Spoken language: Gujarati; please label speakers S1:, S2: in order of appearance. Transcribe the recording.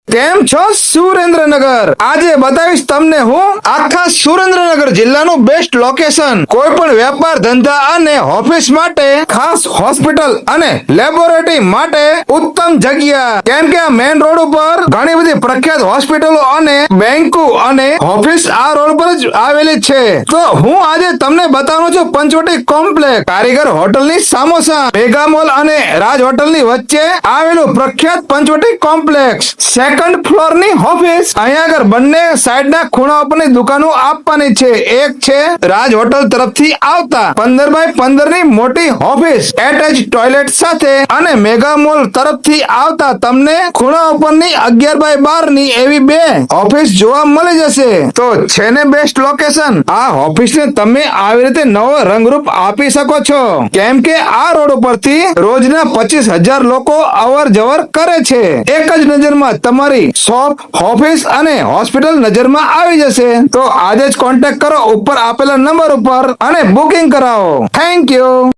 S1: કેમ છો સુરેન્દ્રનગર? આજે બતાવીશ તમને હું આખા સુરેન્દ્રનગર જિલ્લાનું બેસ્ટ લોકેશન, કોઈ પણ વેપાર ધંધા અને ઓફિસ માટે ખાસ હોસ્પિટલ અને લેબોરેટરી માટે ઉત્તમ જગ્યા. કેમ કે આ મેઇન રોડ ઉપર ઘણી બધી પ્રખ્યાત હોસ્પિટલો અને બેંકો અને ઓફિસ આ રોડ પર જ આવેલી છે. તો હું આજે તમને બતાવવાનો છું પંચવટી કોમ્પ્લેક્સ, કારીગર હોટલની સામોસા, મેગા મોલ અને રાજ હોટલની વચ્ચે આવેલું પ્રખ્યાત પંચવટી કોમ્પ્લેક્સ. સેકન્ડ ફ્લોર ની ઓફિસ. અહીંયા આગળ બંને સાઈડ ના ખૂણા ઉપરની દુકાનો આપવાની છે. એક છે રાજ હોટલ તરફથી આવતા 15x15 ની મોટી ઓફિસ એટેચ ટોયલેટ સાથે, અને મેગા મોલ તરફથી આવતા તમને ખૂણા ઉપરની 11x12 ની એવી બે ઓફિસ જોવા મળી જશે. તો છે ને બેસ્ટ લોકેશન. આ ઓફિસ ને તમે આવી રીતે નવો રંગરૂપ આપી શકો છો, કેમ કે આ રોડ ઉપરથી રોજના 25,000 લોકો અવર જવર કરે છે. એક જ નજરમાં તમારી શોપ, ઓફિસ અને હોસ્પિટલ નજરમાં આવી જશે. તો આજે જ કોન્ટેક્ટ કરો ઉપર આપેલા નંબર ઉપર અને બુકિંગ કરાવો. Thank you.